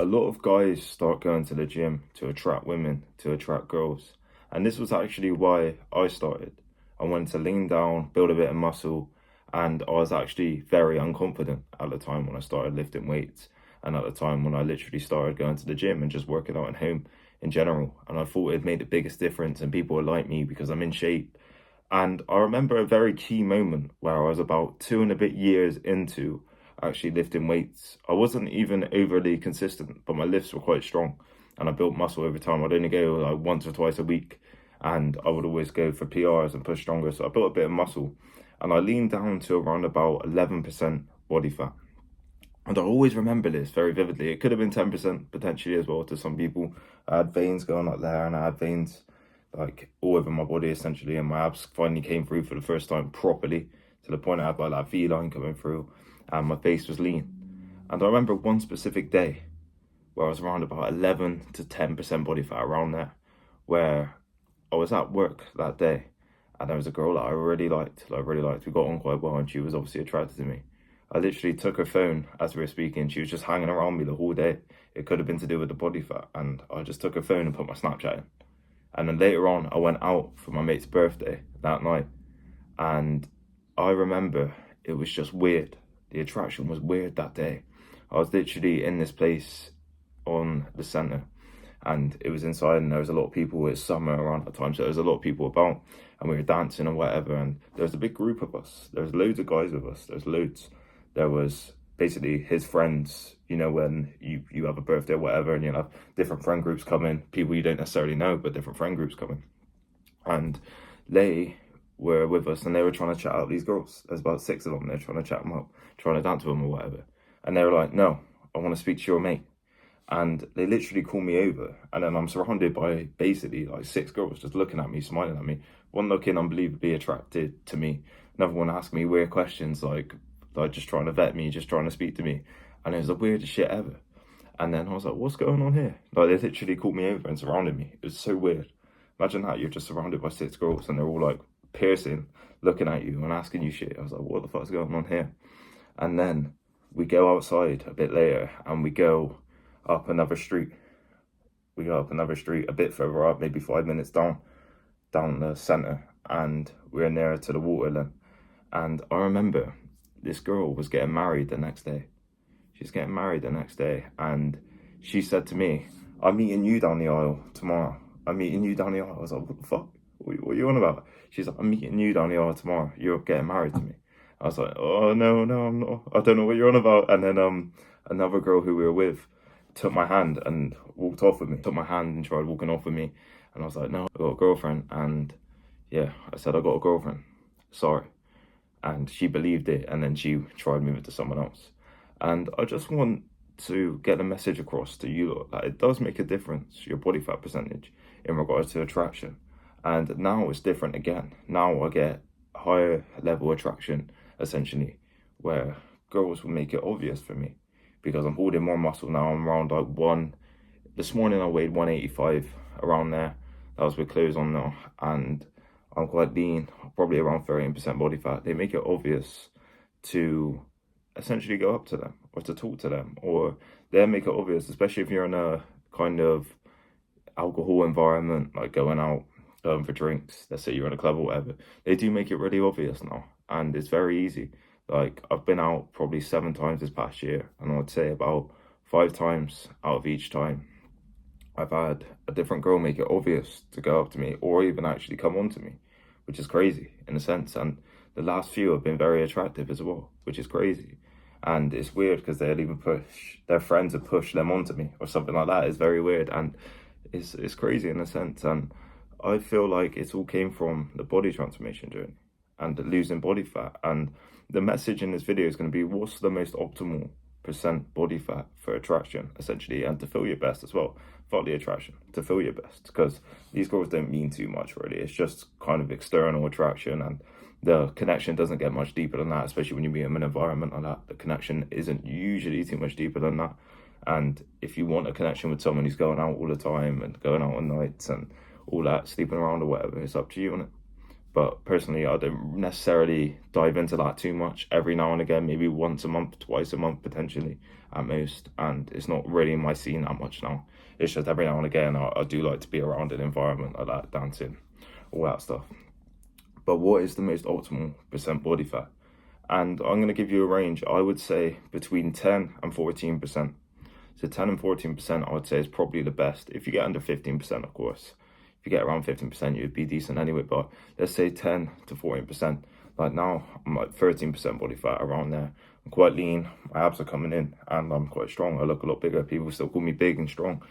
A lot of guys start going to the gym to attract women, to attract girls. And this was actually why I started. I wanted to lean down, build a bit of muscle, and I was actually very unconfident at the time when I started lifting weights and at the time when I literally started going to the gym and just working out at home in general. And I thought it made the biggest difference and people would like me because I'm in shape. And I remember a very key moment where I was about 2.5 years into actually lifting weights. I wasn't even overly consistent, but my lifts were quite strong and I built muscle over time. I'd only go like once or twice a week and I would always go for PRs and push stronger. So I built a bit of muscle and I leaned down to around about 11% body fat. And I always remember this very vividly. It could have been 10% potentially as well to some people. I had veins going up there and I had veins like all over my body essentially, and my abs finally came through for the first time properly to the point I had like that V line coming through and my face was lean. And I remember one specific day where I was around about 11 to 10% body fat around there, where I was at work that day and there was a girl that I really liked, we got on quite well and she was obviously attracted to me. I literally took her phone as we were speaking. She was just hanging around me the whole day. It could have been to do with the body fat. And I just took her phone and put my Snapchat in. And then later on, I went out for my mate's birthday that night. And I remember it was just weird. The attraction was weird that day. I was literally in this place on the centre and it was inside and there was a lot of people. It's summer around that time, so there was a lot of people about and we were dancing and whatever. And there was a big group of us. There was loads of guys with us. There's loads. There was basically his friends, you know, when you have a birthday or whatever and you have different friend groups come in, people you don't necessarily know, but different friend groups come in. And they were with us and they were trying to chat out these girls. There's about 6 of them. They're trying to chat them up, trying to dance with them or whatever. And they were like, no, I want to speak to your mate. And they literally call me over. And then I'm surrounded by basically like 6 girls just looking at me, smiling at me. One looking unbelievably attracted to me. Another one asking me weird questions like just trying to vet me, just trying to speak to me. And it was the weirdest shit ever. And then I was like, what's going on here? Like they literally called me over and surrounded me. It was so weird. Imagine that, you're just surrounded by 6 girls and they're all like piercing, looking at you and asking you shit. I was like, what the fuck's going on here? And then we go outside a bit later and we go up another street. We go up another street a bit further up, maybe 5 minutes down the centre, and we're nearer to the water then. And I remember this girl was getting married the next day. She's getting married the next day and she said to me, I'm meeting you down the aisle tomorrow. I'm meeting you down the aisle. I was like, what the fuck? What are you on about? She's like, I'm meeting you down the aisle tomorrow. You're getting married to me. I was like, oh, no, I'm not. I don't know what you're on about. And then another girl who we were with took my hand and walked off with me. Took my hand and tried walking off with me. And I was like, no, I got a girlfriend. And yeah, I said, I got a girlfriend. Sorry. And she believed it. And then she tried moving to someone else. And I just want to get a message across to you lot that it does make a difference, your body fat percentage, in regards to attraction. And now it's different again. Now I get higher level attraction, essentially, where girls will make it obvious for me because I'm holding more muscle now. I'm around like this morning I weighed 185, around there. That was with clothes on now. And I'm quite lean, probably around 13% body fat. They make it obvious to essentially go up to them or to talk to them, or they make it obvious, especially if you're in a kind of alcohol environment, like going out, going for drinks, let's say you're in a club or whatever. They do make it really obvious now and it's very easy. Like I've been out probably 7 times this past year and I would say about 5 times out of each time I've had a different girl make it obvious to go up to me or even actually come on to me, which is crazy in a sense. And the last few have been very attractive as well, which is crazy. And it's weird because they'll even push, their friends have pushed them onto me or something like that. It's very weird and it's crazy in a sense. And I feel like it all came from the body transformation journey and losing body fat. And the message in this video is going to be what's the most optimal percent body fat for attraction, essentially, and to feel your best as well. Fuck the attraction, to feel your best, because these girls don't mean too much really. It's just kind of external attraction and the connection doesn't get much deeper than that, especially when you be in an environment like that. The connection isn't usually too much deeper than that. And if you want a connection with someone who's going out all the time and going out on nights and all that, sleeping around or whatever, it's up to you, innit? But personally, I don't necessarily dive into that too much. Every now and again, maybe once a month, twice a month, potentially at most. And it's not really my scene that much now. It's just every now and again, I do like to be around an environment like that, dancing, all that stuff. But what is the most optimal percent body fat? And I'm going to give you a range. I would say between 10 and 14%. So 10 and 14%, I would say, is probably the best. If you get under 15%, of course. If you get around 15%, you'd be decent anyway. But let's say 10 to 14%. Like now, I'm like 13% body fat, around there. I'm quite lean. My abs are coming in, and I'm quite strong. I look a lot bigger. People still call me big and strong.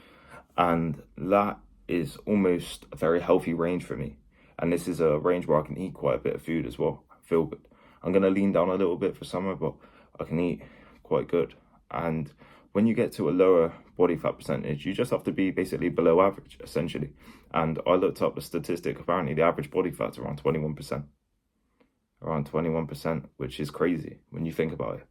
And that is almost a very healthy range for me. And this is a range where I can eat quite a bit of food as well. I feel good. I'm going to lean down a little bit for summer, but I can eat quite good. And when you get to a lower body fat percentage, you just have to be basically below average, essentially. And I looked up the statistic. Apparently, the average body fat's around 21%. Around 21%, which is crazy when you think about it.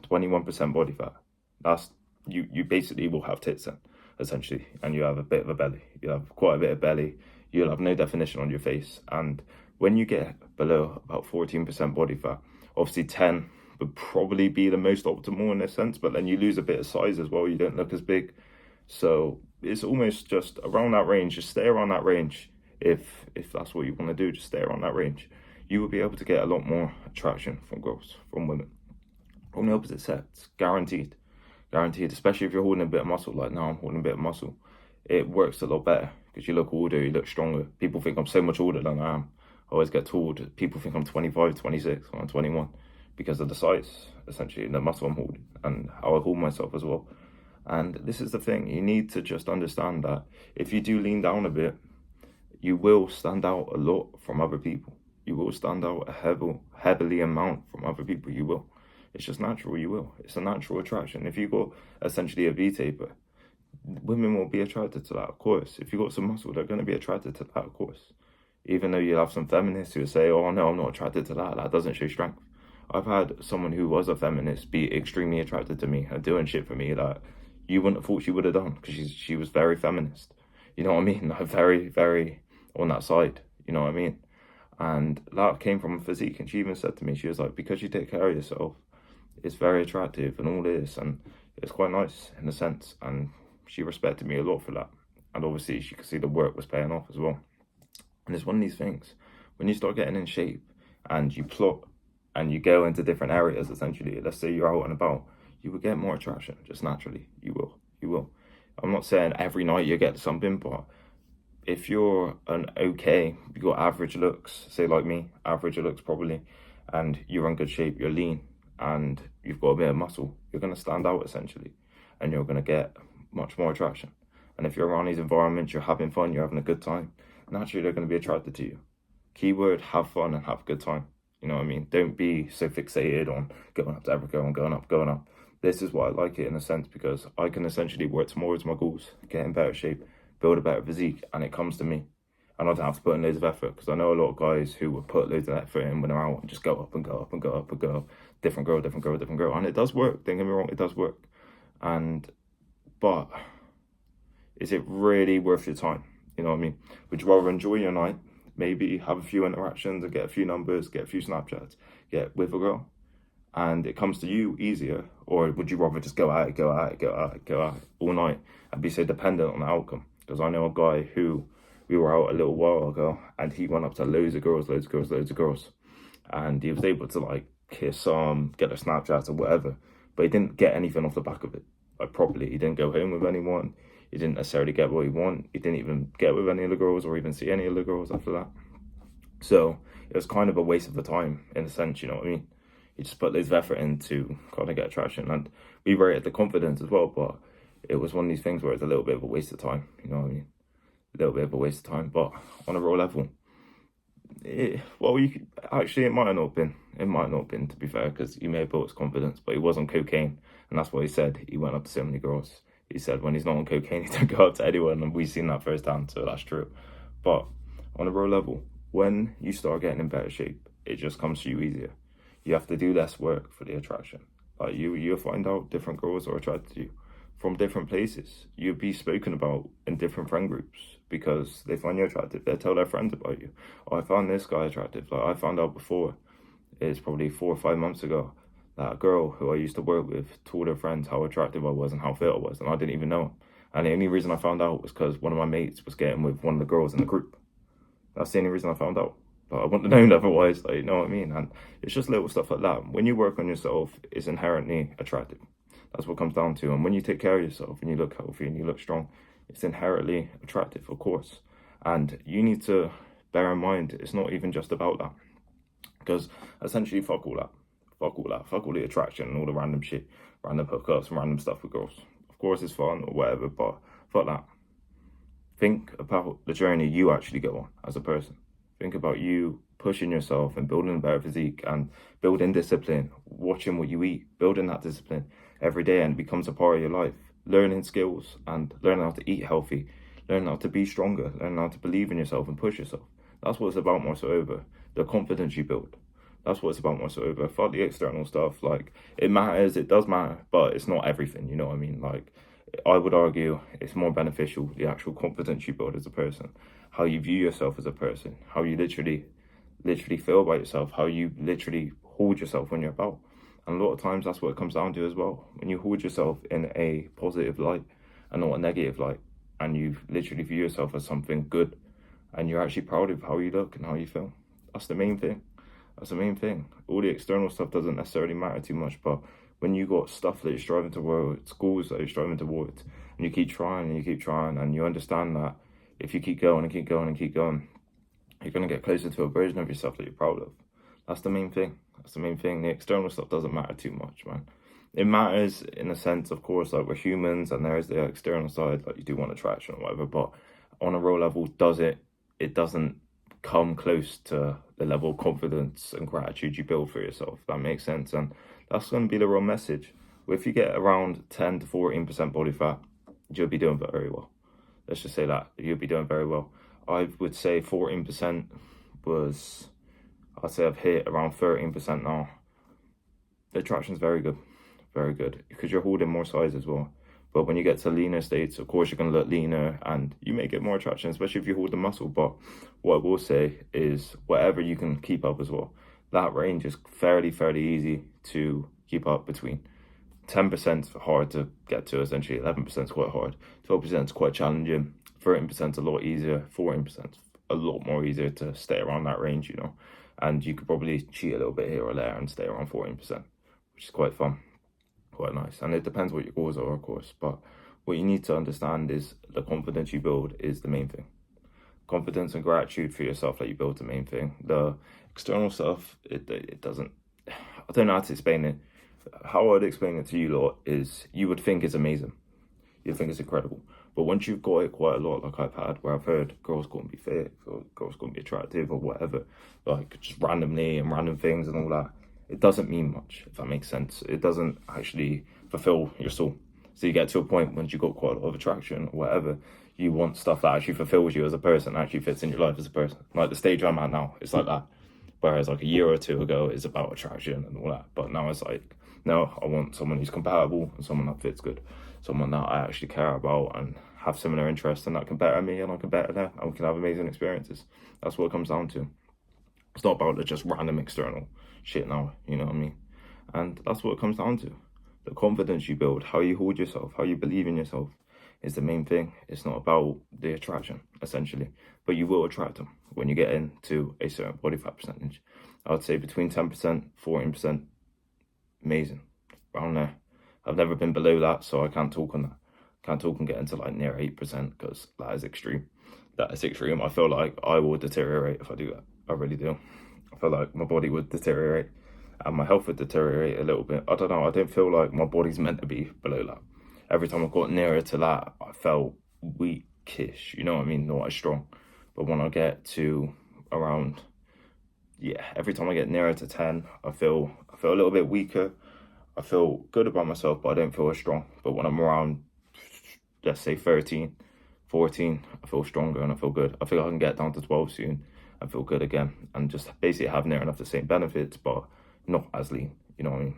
21% body fat. That's you basically will have tits then, essentially, and you have a bit of a belly. You have quite a bit of belly. You'll have no definition on your face. And when you get below about 14% body fat, obviously 10 would probably be the most optimal in a sense, but then you lose a bit of size as well. You don't look as big. So it's almost just around that range. Just stay around that range. If that's what you want to do, just stay around that range. You will be able to get a lot more attraction from girls, from women. From the opposite sex, guaranteed. Guaranteed, especially if you're holding a bit of muscle, like now I'm holding a bit of muscle. It works a lot better because you look older, you look stronger. People think I'm so much older than I am. I always get told, people think I'm 25, 26, or I'm 21 because of the size, essentially, the muscle I'm holding and how I hold myself as well. And this is the thing, you need to just understand that if you do lean down a bit, you will stand out a lot from other people. You will stand out a heavily amount from other people, you will. It's just natural, you will. It's a natural attraction. If you got essentially a V-taper, women will be attracted to that, of course. If you got some muscle, they're going to be attracted to that, of course. Even though you have some feminists who say, oh no, I'm not attracted to that. That doesn't show strength. I've had someone who was a feminist be extremely attracted to me and doing shit for me that you wouldn't have thought she would have done because she was very feminist. You know what I mean? Like very, very on that side. You know what I mean? And that came from a physique. And she even said to me, she was like, because you take care of yourself, it's very attractive and all this. And it's quite nice in a sense. And she respected me a lot for that. And obviously she could see the work was paying off as well. And it's one of these things, when you start getting in shape and you plot and you go into different areas, essentially, let's say you're out and about, you will get more attraction, just naturally. You will. I'm not saying every night you get something, but if you're you got average looks, say like me, average looks probably, and you're in good shape, you're lean, and you've got a bit of muscle, you're going to stand out essentially, and you're going to get much more attraction. And if you're around these environments, you're having fun, you're having a good time, naturally they're going to be attracted to you. Keyword, have fun and have a good time. You know what I mean? Don't be so fixated on going up to Africa and going up. This is why I like it in a sense, because I can essentially work towards my goals, get in better shape, build a better physique, and it comes to me. And I don't have to put in loads of effort, because I know a lot of guys who would put loads of effort in when they're out and just go up and go up and go up and go up. Different girl. And it does work. Don't get me wrong, it does work. But is it really worth your time? You know what I mean? Would you rather enjoy your night, maybe have a few interactions and get a few numbers, get a few Snapchats, get with a girl, and it comes to you easier? Or would you rather just go out all night and be so dependent on the outcome? Because I know a guy who we were out a little while ago and he went up to loads of girls. And he was able to like kiss some, get a Snapchat or whatever, but he didn't get anything off the back of it, like properly. He didn't go home with anyone. He didn't necessarily get what he wanted. He didn't even get with any of the girls or even see any of the girls after that. So it was kind of a waste of the time in a sense, you know what I mean? He just put loads of effort in to kind of get attraction. And we rated the confidence as well, but it was one of these things where it's a little bit of a waste of time, you know what I mean? A little bit of a waste of time, but on a raw level, it might have not been. It might not have been, to be fair, because he may have built his confidence, but he was on cocaine, and that's what he said. He went up to so many girls. He said when he's not on cocaine, he don't go up to anyone, and we've seen that firsthand, so that's true. But on a raw level, when you start getting in better shape, it just comes to you easier. You have to do less work for the attraction. Like you'll find out different girls are attracted to you from different places. You'll be spoken about in different friend groups because they find you attractive. They tell their friends about you. Oh, I found this guy attractive. Like I found out before, it's probably 4 or 5 months ago, that a girl who I used to work with told her friends how attractive I was and how fit I was, and I didn't even know. And the only reason I found out was because one of my mates was getting with one of the girls in the group. That's the only reason I found out. But I wouldn't have known otherwise, like, you know what I mean? And it's just little stuff like that. When you work on yourself, it's inherently attractive. That's what it comes down to. And when you take care of yourself and you look healthy and you look strong, it's inherently attractive, of course. And you need to bear in mind, it's not even just about that. Because essentially, fuck all that. Fuck all that. Fuck all the attraction and all the random shit, random hookups, random stuff with girls. Of course, it's fun or whatever, but fuck that. Think about the journey you actually go on as a person. Think about you pushing yourself and building a better physique and building discipline, watching what you eat, building that discipline every day, and it becomes a part of your life. Learning skills and learning how to eat healthy, learning how to be stronger, learning how to believe in yourself and push yourself. That's what it's about more so over. The confidence you build. That's what it's about more so over. Fuck the external stuff. Like, it matters, it does matter, but it's not everything, you know what I mean? Like, I would argue it's more beneficial, the actual confidence you build as a person, how you view yourself as a person, how you literally feel about yourself, how you literally hold yourself when you're about. And a lot of times that's what it comes down to as well. When you hold yourself in a positive light and not a negative light, and you literally view yourself as something good, and you're actually proud of how you look and how you feel. That's the main thing. That's the main thing. All the external stuff doesn't necessarily matter too much, but when you got stuff that you're striving towards, goals that you're striving towards, and you keep trying and you keep trying, and you understand that if you keep going and keep going and keep going, you're going to get closer to a version of yourself that you're proud of. That's the main thing. That's the main thing. The external stuff doesn't matter too much, man. It matters in a sense, of course, like we're humans and there is the external side, like you do want attraction or whatever, but on a real level, it doesn't come close to the level of confidence and gratitude you build for yourself. That makes sense. And that's going to be the real message. If you get around 10 to 14% body fat, you'll be doing very well. Let's just say that. You'll be doing very well. I would say 14% was, I'd say I've hit around 13% now. The attraction's very good. Very good. Because you're holding more size as well. But when you get to leaner states, of course, you're going to look leaner and you may get more attraction, especially if you hold the muscle. But what I will say is whatever you can keep up as well. That range is fairly easy to keep up between. 10% is hard to get to, essentially. 11% is quite hard. 12% is quite challenging. 13% is a lot easier. 14% is a lot more easier to stay around that range, you know. And you could probably cheat a little bit here or there and stay around 14%, which is quite fun. Quite nice. And it depends what your goals are, of course, but what you need to understand is the confidence you build is the main thing. Confidence and gratitude for yourself that you build the main thing. The external stuff, it doesn't, I don't know how to explain it. How I'd explain it to you lot is you would think it's amazing. You'd think it's incredible. But once you've got it quite a lot, like I've had, where I've heard girls going to be fit, or girls going to be attractive or whatever, like just randomly and random things and all that, it doesn't mean much, if that makes sense. It doesn't actually fulfill your soul. So you get to a point once you've got quite a lot of attraction or whatever, you want stuff that actually fulfills you as a person, actually fits in your life as a person. Like the stage I'm at now, it's like that. Whereas like a year or two ago, it's about attraction and all that. But now it's like, no, I want someone who's compatible and someone that fits good. Someone that I actually care about and have similar interests and that can better me and I can better them and we can have amazing experiences. That's what it comes down to. It's not about the just random external shit now, you know what I mean? And that's what it comes down to. The confidence you build, how you hold yourself, how you believe in yourself is the main thing. It's not about the attraction, essentially. But you will attract them when you get into a certain body fat percentage. I would say between 10%, 14%, amazing. Around there. I've never been below that, so I can't talk on that. Can't talk and get into like near 8% because that is extreme. That is extreme. I feel like I will deteriorate if I do that. I really do. I feel like my body would deteriorate and my health would deteriorate a little bit. I don't know. I don't feel like my body's meant to be below that. Every time I got nearer to that, I felt weakish. You know what I mean? Not as strong. But when I get to around, every time I get nearer to 10, I feel a little bit weaker. I feel good about myself, but I don't feel as strong. But when I'm around, let's say 13, 14, I feel stronger and I feel good. I think I can get down to 12 soon and feel good again and just basically have near enough the same benefits, but not as lean, you know what I mean?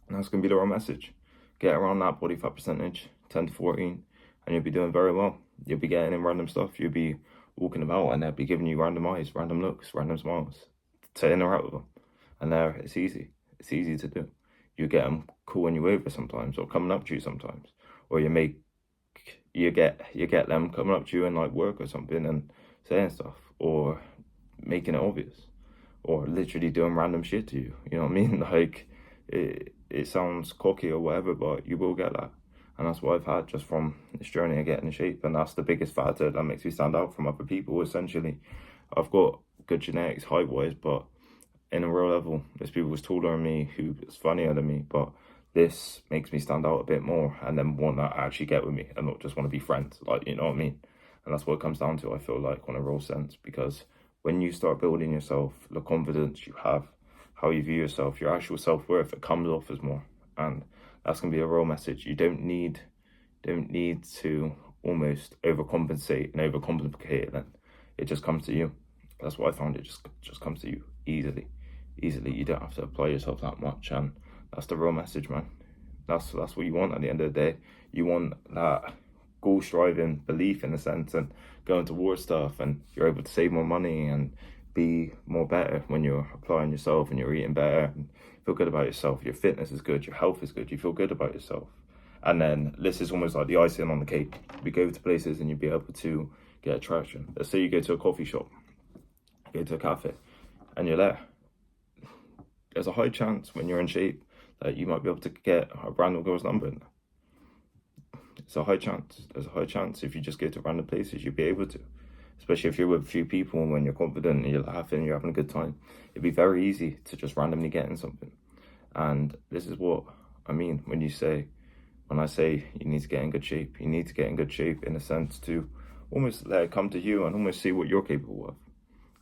And that's going to be the real message. get around that body fat percentage, 10 to 14, and you'll be doing very well. You'll be getting in random stuff. You'll be walking about and they'll be giving you random eyes, random looks, random smiles to interact with them. And there, it's easy. It's easy to do. You get them calling you over sometimes, or coming up to you sometimes, or you get them coming up to you in like work or something and saying stuff, or making it obvious, or literally doing random shit to you. You know what I mean? Like it sounds cocky or whatever, but you will get that. And that's what I've had just from this journey of getting in shape. And that's the biggest factor that makes me stand out from other people, essentially. I've got good genetics height-wise, but in a real level, there's people who's taller than me, who's funnier than me, but this makes me stand out a bit more and then want to actually get with me and not just want to be friends, like, you know what I mean? And that's what it comes down to, I feel like, on a real sense, because when you start building yourself, the confidence you have, how you view yourself, your actual self-worth, it comes off as more. And that's going to be a real message. You don't need to almost overcompensate and overcomplicate it then. It just comes to you. That's what I found. It just comes to you easily. You don't have to apply yourself that much, and that's the real message, man. That's what you want at the end of the day. You want that goal striving belief, in a sense, and going towards stuff, and you're able to save more money and be more better when you're applying yourself and you're eating better and feel good about yourself. Your fitness is good, your health is good, you feel good about yourself. And then this is almost like the icing on the cake. We go to places and you'll be able to get attraction. Let's say you go to a coffee shop, go to a cafe, and you're there. There's a high chance when you're in shape that you might be able to get a random girl's number in there. It's a high chance. There's a high chance if you just go to random places, you'll be able to. Especially if you're with a few people and when you're confident and you're laughing, you're having a good time. It'd be very easy to just randomly get in something. And this is what I mean when I say you need to get in good shape. You need to get in good shape in a sense to almost let it come to you and almost see what you're capable of.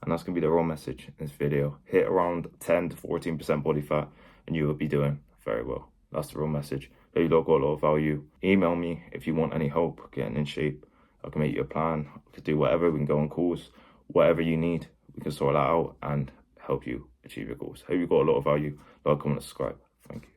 And that's going to be the raw message in this video. Hit around 10 to 14% body fat and you will be doing very well. That's the real message. If you got a lot of value, email me if you want any help getting in shape. I can make you a plan. We can do whatever. We can go on calls. Whatever you need, we can sort that out and help you achieve your goals. Hope you got a lot of value. Like, comment, subscribe. Thank you.